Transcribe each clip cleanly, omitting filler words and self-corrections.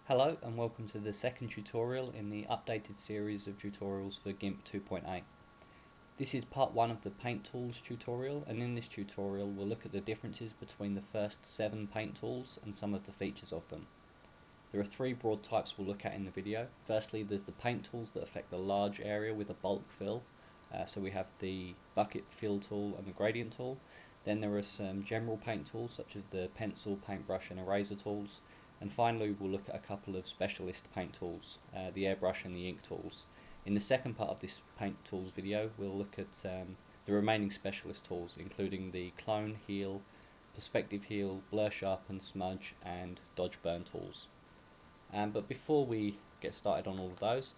Hello and welcome to the second tutorial in the updated series of tutorials for Gimp 2.8. This is part 1 of the paint tools tutorial, and in this tutorial we'll look at the differences between the first 7 paint tools and some of the features of them. There are 3 broad types we'll look at in the video. Firstly, there's the paint tools that affect a large area with a bulk fill. So we have the bucket fill tool and the gradient tool. Then there are some general paint tools such as the pencil, paintbrush and eraser tools. And finally we'll look at a couple of specialist paint tools, the airbrush and the ink tools. In the second part of this paint tools video we'll look at the remaining specialist tools, including the clone, heal, perspective heal, blur sharpen, smudge and dodge burn tools. But before we get started on all of those,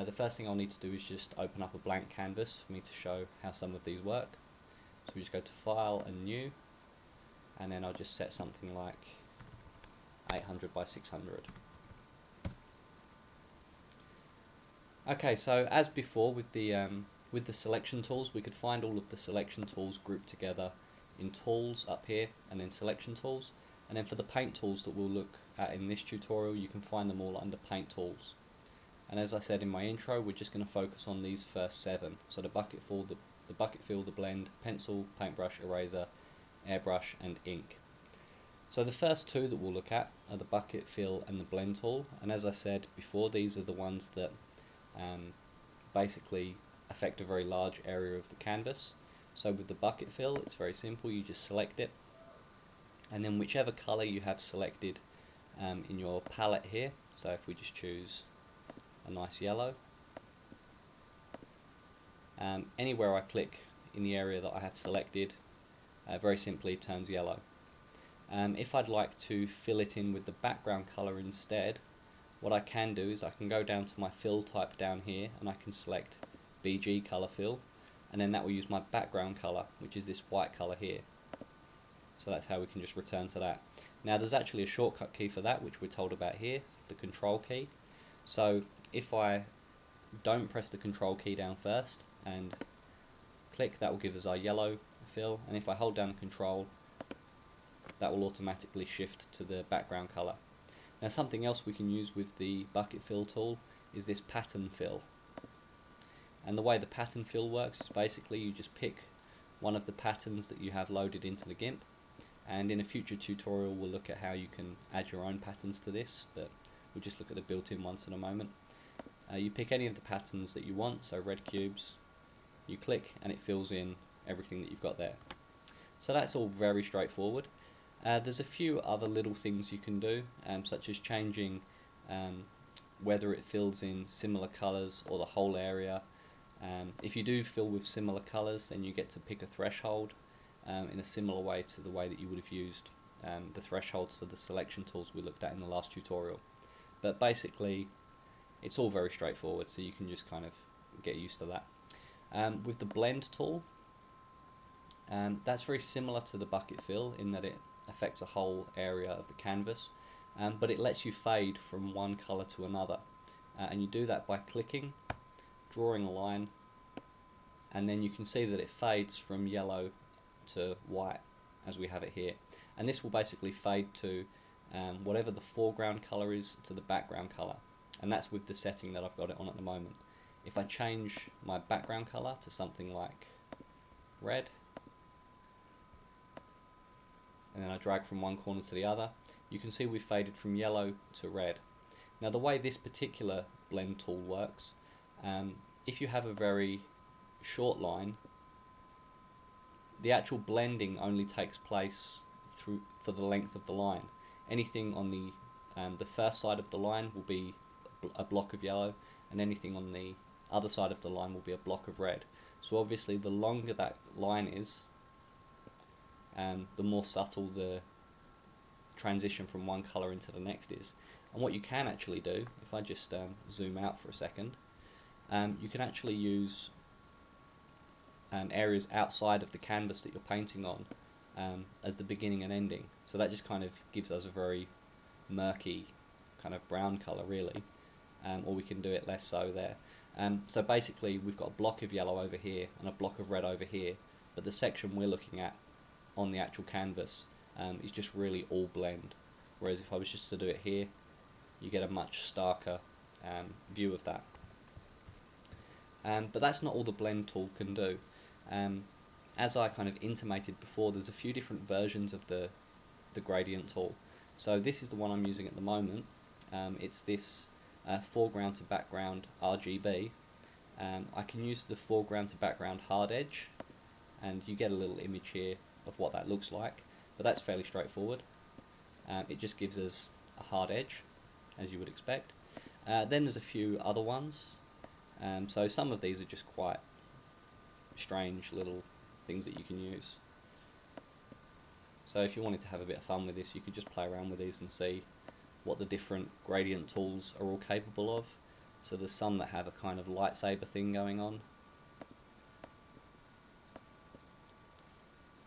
the first thing I'll need to do is just open up a blank canvas for me to show how some of these work. So we just go to File and New, and then I'll just set something like 800 by 600. Okay, so as before with the selection tools, we could find all of the selection tools grouped together in tools up here and then selection tools. And then for the paint tools that we'll look at in this tutorial, you can find them all under paint tools. And as I said in my intro, we're just going to focus on these first 7. So the bucket fill, the blend, pencil, paintbrush, eraser, airbrush and ink. So the first 2 that we'll look at are the bucket fill and the blend tool, and as I said before, these are the ones that basically affect a very large area of the canvas. So with the bucket fill, it's very simple. You just select it, and then whichever color you have selected in your palette here, so if we just choose a nice yellow, anywhere I click in the area that I have selected, very simply turns yellow. If I'd like to fill it in with the background color instead, what I can do is I can go down to my fill type down here and I can select BG color fill, and then that will use my background color, which is this white color here. So that's how we can just return to that. Now there's actually a shortcut key for that, which we're told about here, the control key. So if I don't press the control key down first and click, that will give us our yellow fill, and if I hold down the control, that will automatically shift to the background color. Now something else we can use with the bucket fill tool is this pattern fill. And the way the pattern fill works is basically you just pick one of the patterns that you have loaded into the GIMP, and in a future tutorial we'll look at how you can add your own patterns to this, but we'll just look at the built-in ones for the moment. You pick any of the patterns that you want, so red cubes, you click and it fills in everything that you've got there. So that's all very straightforward. There's a few other little things you can do, such as changing whether it fills in similar colors or the whole area. If you do fill with similar colors, then you get to pick a threshold in a similar way to the way that you would have used the thresholds for the selection tools we looked at in the last tutorial. But basically it's all very straightforward, so you can just kind of get used to that. With the blend tool, that's very similar to the bucket fill in that it affects a whole area of the canvas, but it lets you fade from one color to another, and you do that by clicking, drawing a line, and then you can see that it fades from yellow to white as we have it here, and this will basically fade to whatever the foreground color is to the background color, and that's with the setting that I've got it on at the moment. If I change my background color to something like red, and then I drag from one corner to the other, you can see we've faded from yellow to red. Now the way this particular blend tool works, if you have a very short line, the actual blending only takes place for the length of the line. Anything on the first side of the line will be a block of yellow, and anything on the other side of the line will be a block of red. So obviously the longer that line is, the more subtle the transition from one color into the next is. And what you can actually do, if I just zoom out for a second, you can actually use areas outside of the canvas that you're painting on as the beginning and ending. So that just kind of gives us a very murky kind of brown color really, or we can do it less so there. So basically we've got a block of yellow over here and a block of red over here, but the section we're looking at on the actual canvas is just really all blend. Whereas if I was just to do it here, you get a much starker view of that. But that's not all the blend tool can do. As I kind of intimated before, there's a few different versions of the gradient tool. So this is the one I'm using at the moment. It's this foreground to background RGB. I can use the foreground to background hard edge, and you get a little image here of what that looks like, but that's fairly straightforward. It just gives us a hard edge, as you would expect. Then there's a few other ones. So some of these are just quite strange little things that you can use. So if you wanted to have a bit of fun with this, you could just play around with these and see what the different gradient tools are all capable of. So there's some that have a kind of lightsaber thing going on.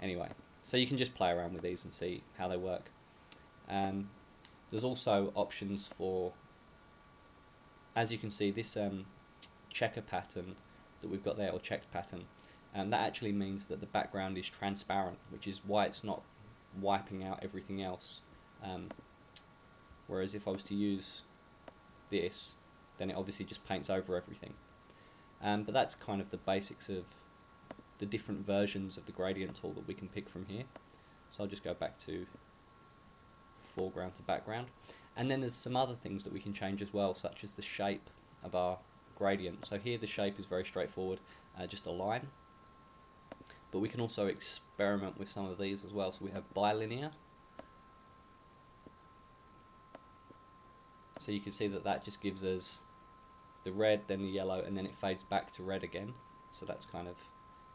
Anyway, so you can just play around with these and see how they work. There's also options for, as you can see, this checker pattern that we've got there, or checked pattern, that actually means that the background is transparent, which is why it's not wiping out everything else. Whereas if I was to use this, then it obviously just paints over everything. But that's kind of the basics of the different versions of the gradient tool that we can pick from here. So I'll just go back to foreground to background. And then there's some other things that we can change as well, such as the shape of our gradient. So here the shape is very straightforward, just a line. But we can also experiment with some of these as well. So we have bilinear. So you can see that that just gives us the red, then the yellow, and then it fades back to red again. So that's kind of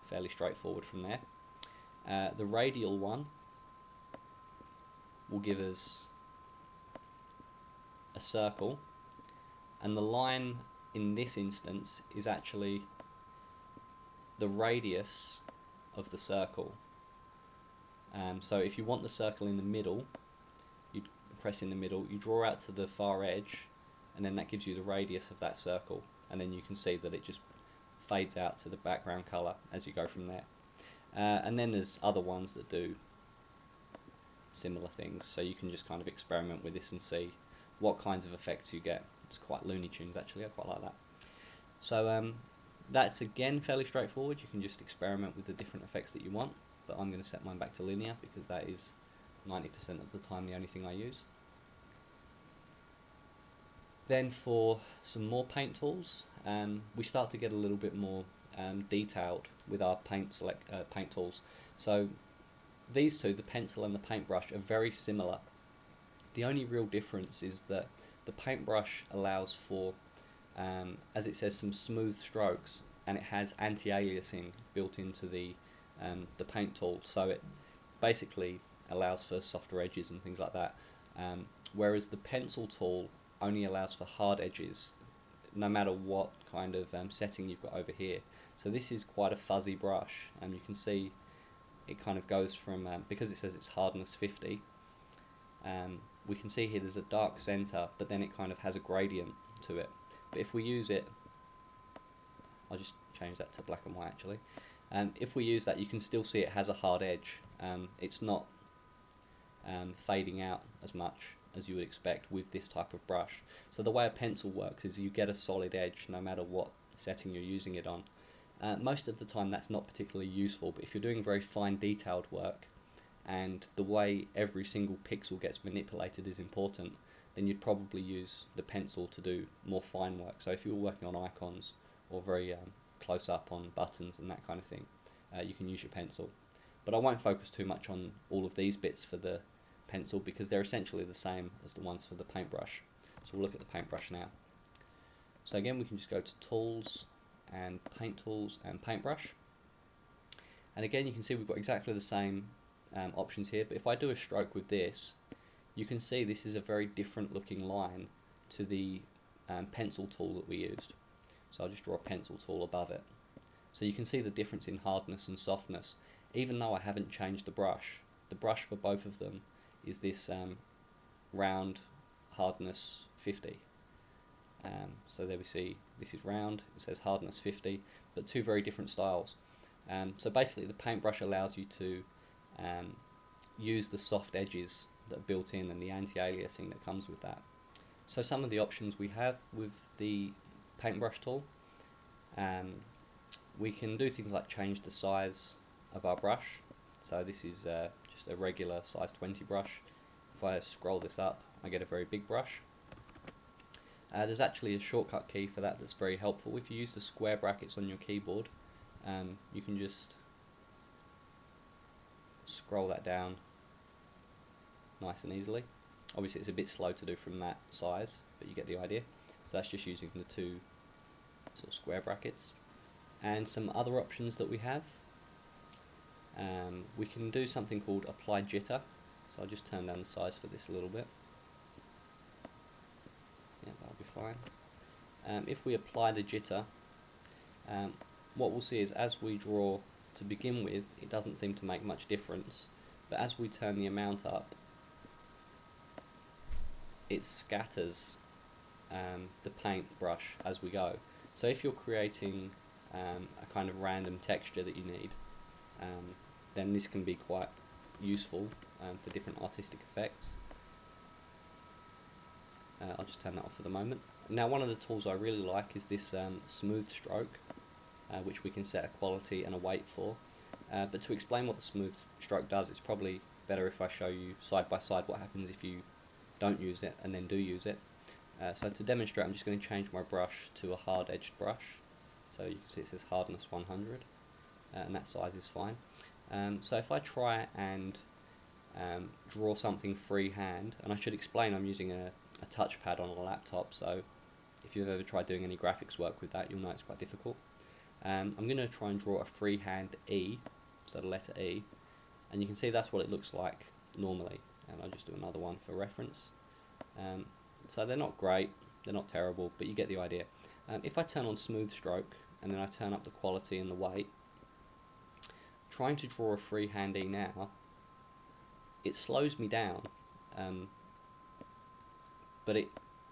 fairly straightforward from there. The radial one will give us a circle, and the line in this instance is actually the radius of the circle. So if you want the circle in the middle, you press in the middle, you draw out to the far edge, and then that gives you the radius of that circle, and then you can see that it just fades out to the background colour as you go from there. And then there's other ones that do similar things, so you can just kind of experiment with this and see what kinds of effects you get. It's quite Looney Tunes actually, I quite like that. So that's again fairly straightforward. You can just experiment with the different effects that you want, but I'm going to set mine back to linear because that is 90% of the time the only thing I use. Then for some more paint tools, we start to get a little bit more detailed with our paint tools. So these two, the pencil and the paintbrush, are very similar. The only real difference is that the paintbrush allows for, as it says, some smooth strokes, and it has anti-aliasing built into the paint tool, so it basically allows for softer edges and things like that. Whereas the pencil tool only allows for hard edges, no matter what kind of setting you've got over here. So this is quite a fuzzy brush, and you can see it kind of goes from, because it says it's hardness 50, we can see here there's a dark center, but then it kind of has a gradient to it. But if we use it, I'll just change that to black and white actually. If we use that, you can still see it has a hard edge. It's not fading out as much as you would expect with this type of brush. So the way a pencil works is you get a solid edge no matter what setting you're using it on. Most of the time that's not particularly useful, but if you're doing very fine detailed work and the way every single pixel gets manipulated is important, then you'd probably use the pencil to do more fine work. So if you're working on icons or very close up on buttons and that kind of thing, you can use your pencil. But I won't focus too much on all of these bits for the pencil because they're essentially the same as the ones for the paintbrush. So we'll look at the paintbrush now. So again, we can just go to Tools and Paint Tools and Paintbrush. And again, you can see we've got exactly the same options here, but if I do a stroke with this, you can see this is a very different looking line to the pencil tool that we used. So I'll just draw a pencil tool above it. So you can see the difference in hardness and softness, even though I haven't changed the brush. The brush for both of them is this round hardness 50. So there we see this is round, it says hardness 50, but two very different styles. So basically the paintbrush allows you to use the soft edges that are built in and the anti-aliasing that comes with that. So some of the options we have with the paintbrush tool, we can do things like change the size of our brush. So this is just a regular size 20 brush. If I scroll this up, I get a very big brush. There's actually a shortcut key for that that's very helpful. If you use the square brackets on your keyboard, you can just scroll that down nice and easily. Obviously it's a bit slow to do from that size, but you get the idea. So that's just using the two sort of square brackets. And some other options that we have, we can do something called apply jitter. So I'll just turn down the size for this a little bit. Yeah, that'll be fine. If we apply the jitter, what we'll see is as we draw to begin with, it doesn't seem to make much difference, but as we turn the amount up, it scatters the paintbrush as we go. So if you're creating a kind of random texture that you need, then this can be quite useful for different artistic effects. I'll just turn that off for the moment. Now one of the tools I really like is this smooth stroke, which we can set a quality and a weight for. But to explain what the smooth stroke does, it's probably better if I show you side by side what happens if you don't use it and then do use it. So to demonstrate, I'm just going to change my brush to a hard edged brush. So you can see it says hardness 100, and that size is fine. So if I try and draw something freehand, and I should explain I'm using a touchpad on a laptop, so if you've ever tried doing any graphics work with that, you'll know it's quite difficult. I'm going to try and draw a freehand E, so the letter E, and you can see that's what it looks like normally. And I'll just do another one for reference. So they're not great, they're not terrible, but you get the idea. If I turn on smooth stroke and then I turn up the quality and the weight, trying to draw a freehand E now, it slows me down, but it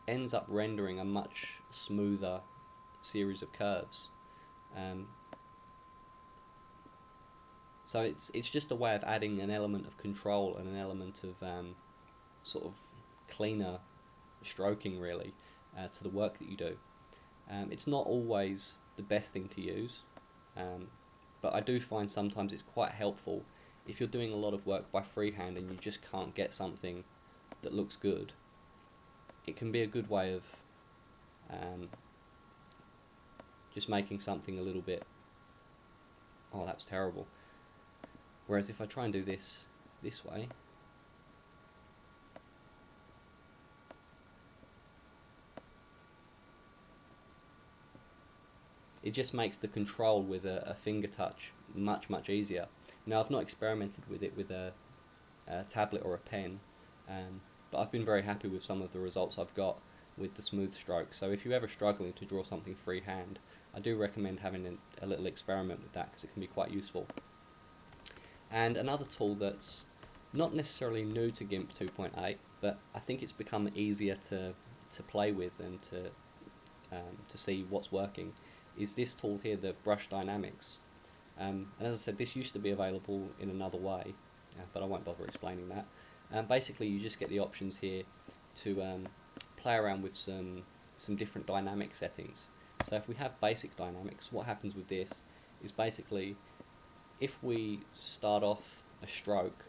ends up rendering a much smoother series of curves. So it's just a way of adding an element of control and an element of sort of cleaner stroking really to the work that you do. It's not always the best thing to use, but I do find sometimes it's quite helpful if you're doing a lot of work by freehand and you just can't get something that looks good. It can be a good way of just making something a little bit, oh that's terrible. Whereas if I try and do this way, it just makes the control with a finger touch much easier. Now I've not experimented with it with a tablet or a pen, but I've been very happy with some of the results I've got with the smooth stroke. So if you're ever struggling to draw something freehand, I do recommend having a little experiment with that because it can be quite useful. And another tool that's not necessarily new to Gimp 2.8, but I think it's become easier to play with and to see what's working, is this tool here, the brush dynamics. And as I said, this used to be available in another way, but I won't bother explaining that. Basically, you just get the options here to play around with some different dynamic settings. So if we have basic dynamics, what happens with this is basically if we start off a stroke,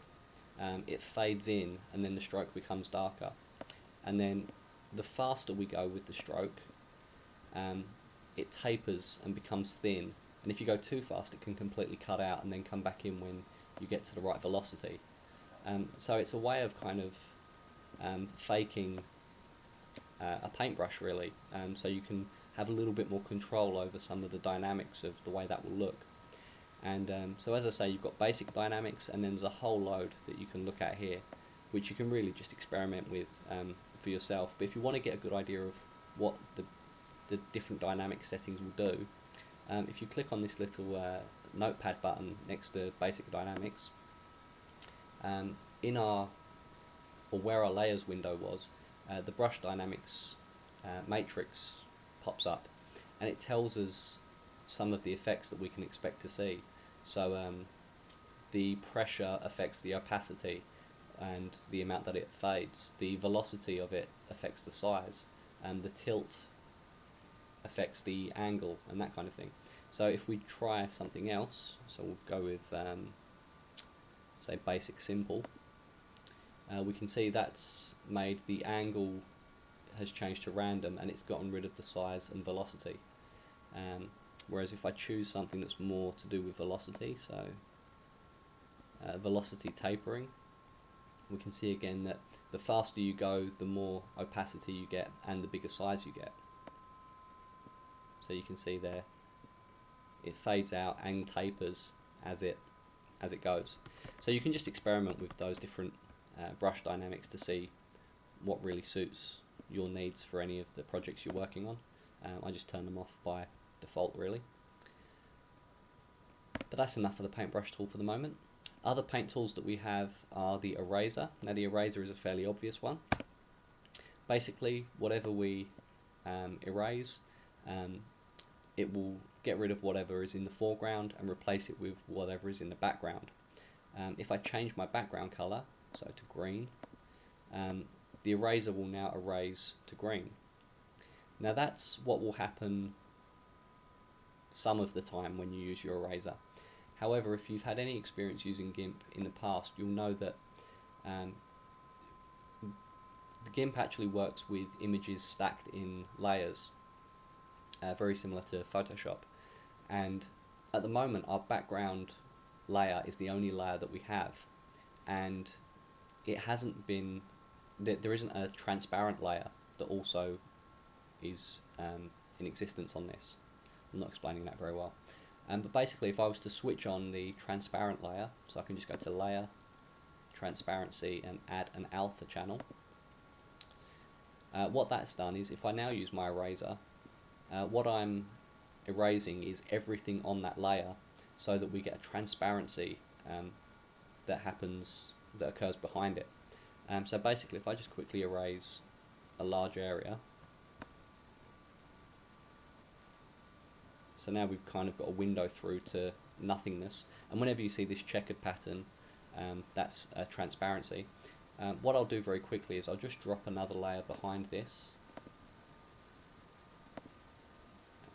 it fades in and then the stroke becomes darker. And then the faster we go with the stroke, it tapers and becomes thin. And if you go too fast, it can completely cut out and then come back in when you get to the right velocity. So it's a way of kind of faking a paintbrush really, so you can have a little bit more control over some of the dynamics of the way that will look. And so as I say, you've got basic dynamics, and then there's a whole load that you can look at here, which you can really just experiment with for yourself. But if you want to get a good idea of what the different dynamic settings will do, if you click on this little notepad button next to basic dynamics, where our layers window was, the brush dynamics matrix pops up, and it tells us some of the effects that we can expect to see. So the pressure affects the opacity and the amount that it fades. The velocity of it affects the size, and the tilt affects the angle and that kind of thing. So if we try something else, so we'll go with say basic simple, we can see that's made the angle has changed to random, and it's gotten rid of the size and velocity. Whereas if I choose something that's more to do with velocity, so velocity tapering, we can see again that the faster you go, the more opacity you get and the bigger size you get. So you can see there it fades out and tapers as it goes. So you can just experiment with those different brush dynamics to see what really suits your needs for any of the projects you're working on. I just turn them off by default really. But that's enough for the paintbrush tool for the moment. Other paint tools that we have are the eraser. Now the eraser is a fairly obvious one. Basically whatever we erase, it will get rid of whatever is in the foreground and replace it with whatever is in the background. If I change my background color, so to green, the eraser will now erase to green. Now that's what will happen some of the time when you use your eraser. However, if you've had any experience using Gimp in the past, you'll know that the Gimp actually works with images stacked in layers, very similar to Photoshop. And at the moment, our background layer is the only layer that we have, and it hasn't been, there isn't a transparent layer that also is in existence on this. I'm not explaining that very well. But basically, if I was to switch on the transparent layer, so I can just go to Layer, Transparency, and add an alpha channel. What that's done is, if I now use my eraser, what I'm erasing is everything on that layer, so that we get a transparency that occurs behind it. So basically, if I just quickly erase a large area, so now we've kind of got a window through to nothingness, and whenever you see this checkered pattern, that's a transparency. What I'll do very quickly is I'll just drop another layer behind this.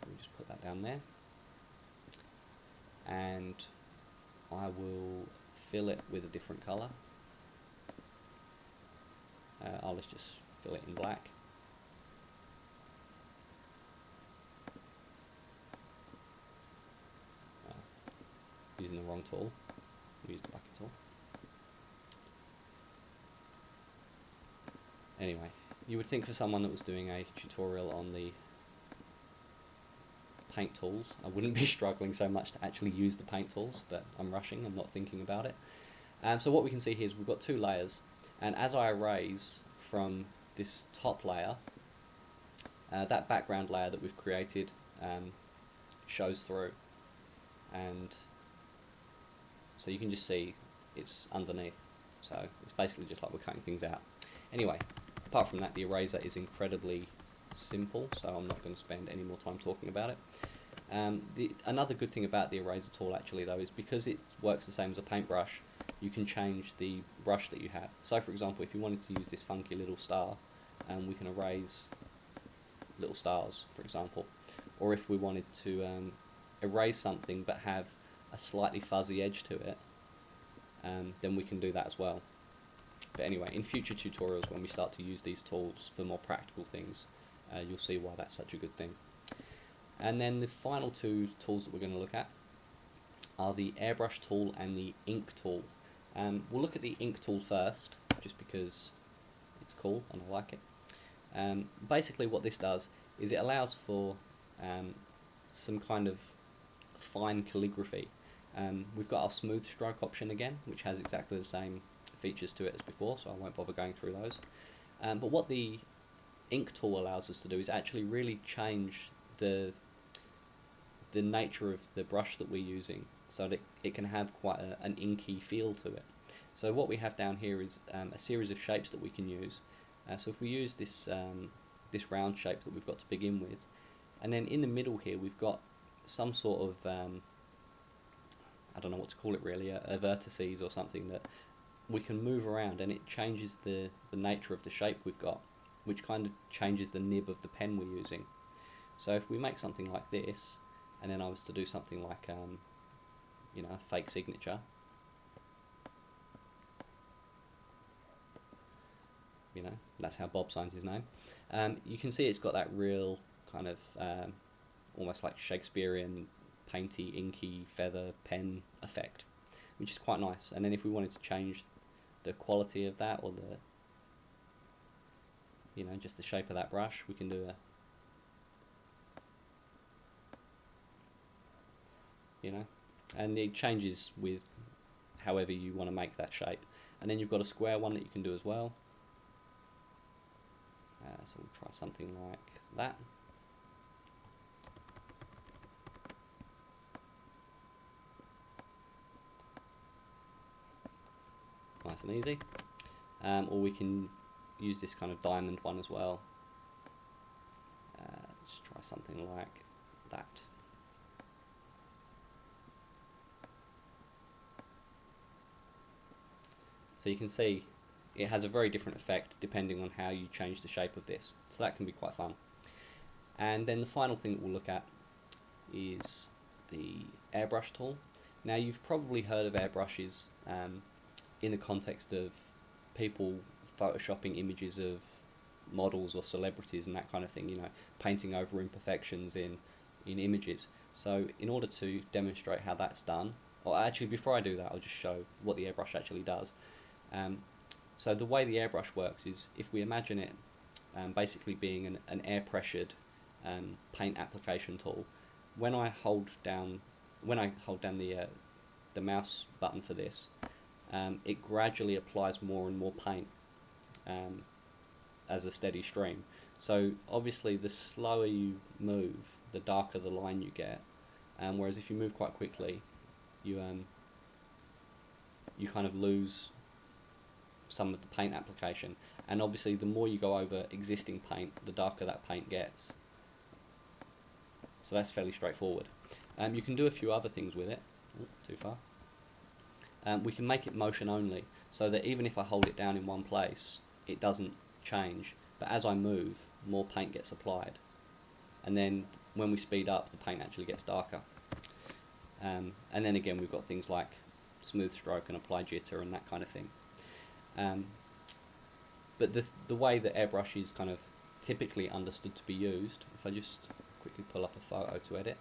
Let me just put that down there, and I will fill it with a different colour. Let's just fill it in black. Using the wrong tool, use the bucket tool. Anyway, you would think for someone that was doing a tutorial on the paint tools, I wouldn't be struggling so much to actually use the paint tools, but I'm rushing, I'm not thinking about it. So what we can see here is we've got two layers, and as I erase from this top layer, that background layer that we've created shows through, and so you can just see it's underneath. So it's basically just like we're cutting things out. Anyway, apart from that, the eraser is incredibly simple, so I'm not going to spend any more time talking about it. Another good thing about the eraser tool actually though is because it works the same as a paintbrush, you can change the brush that you have. So for example, if you wanted to use this funky little star, we can erase little stars, for example. Or if we wanted to erase something but have a slightly fuzzy edge to it, then we can do that as well. But anyway, in future tutorials when we start to use these tools for more practical things, you'll see why that's such a good thing. And then the final two tools that we're going to look at are the Airbrush tool and the Ink tool. We'll look at the Ink tool first, just because it's cool and I like it. Basically what this does is it allows for some kind of fine calligraphy. We've got our smooth stroke option again, which has exactly the same features to it as before, so I won't bother going through those. But what the Ink tool allows us to do is actually really change the nature of the brush that we're using, so that it can have quite an inky feel to it. So what we have down here is a series of shapes that we can use. So if we use this this round shape that we've got to begin with, and then in the middle here we've got some sort of I don't know what to call it really, a vertices or something that we can move around, and it changes the nature of the shape we've got which kind of changes the nib of the pen we're using. So if we make something like this, and then I was to do something like you know, a fake signature, you know, that's how Bob signs his name. You can see it's got that real kind of almost like Shakespearean painty, inky, feather pen effect, which is quite nice. And then if we wanted to change the quality of that, or the, you know, just the shape of that brush, we can do a, you know, and it changes with however you want to make that shape. And then you've got a square one that you can do as well. So we'll try something like that. Nice and easy. Or we can use this kind of diamond one as well. Let's try something like that. So you can see it has a very different effect depending on how you change the shape of this. So that can be quite fun. And then the final thing that we'll look at is the airbrush tool. Now, you've probably heard of airbrushes in the context of people photoshopping images of models or celebrities and that kind of thing, you know, painting over imperfections in images. So in order to demonstrate how that's done, or actually before I do that, I'll just show what the airbrush actually does. So the way the airbrush works is, if we imagine it basically being an air pressured paint application tool, when I hold down the mouse button for this, it gradually applies more and more paint as a steady stream. So obviously the slower you move, the darker the line you get, whereas if you move quite quickly, you kind of lose some of the paint application. And obviously the more you go over existing paint, the darker that paint gets. So that's fairly straightforward. You can do a few other things with it. Ooh, too far. We can make it motion only, so that even if I hold it down in one place, it doesn't change, but as I move, more paint gets applied, and then when we speed up, the paint actually gets darker. And then again, we've got things like smooth stroke and apply jitter and that kind of thing. But the way that airbrush is kind of typically understood to be used, if I just quickly pull up a photo to edit.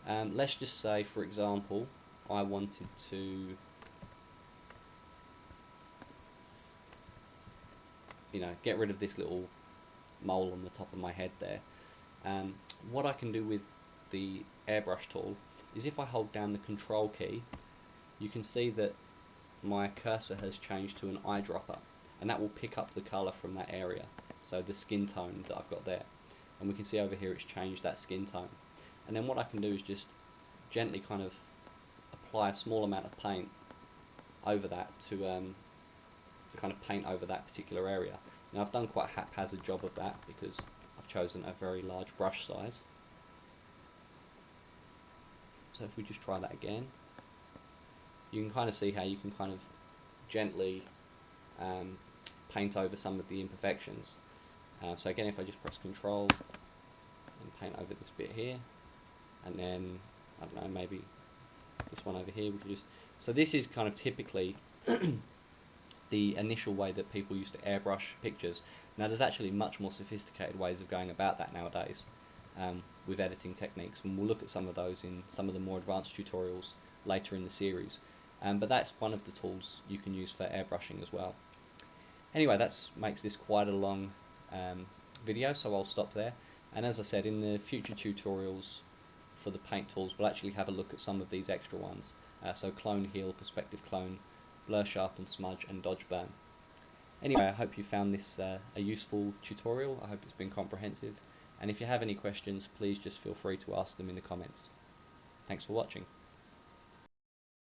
Let's just say, for example, I wanted to, you know, get rid of this little mole on the top of my head there. What I can do with the airbrush tool is, if I hold down the control key, you can see that my cursor has changed to an eyedropper, and that will pick up the colour from that area, so the skin tone that I've got there. And we can see over here it's changed that skin tone. And then what I can do is just gently kind of apply a small amount of paint over that to kind of paint over that particular area. Now, I've done quite a haphazard job of that because I've chosen a very large brush size. So if we just try that again, you can kind of see how you can kind of gently paint over some of the imperfections. So again, if I just press Control and paint over this bit here, and then, I don't know, maybe this one over here, we could just, so this is kind of typically the initial way that people used to airbrush pictures. Now, there's actually much more sophisticated ways of going about that nowadays with editing techniques, and we'll look at some of those in some of the more advanced tutorials later in the series. But that's one of the tools you can use for airbrushing as well. Anyway, that makes this quite a long video, so I'll stop there. And as I said, in the future tutorials for the paint tools, we'll actually have a look at some of these extra ones. So clone, heal, perspective clone, blur, sharpen, smudge, and dodge burn. Anyway, I hope you found this a useful tutorial. I hope it's been comprehensive. And if you have any questions, please just feel free to ask them in the comments. Thanks for watching.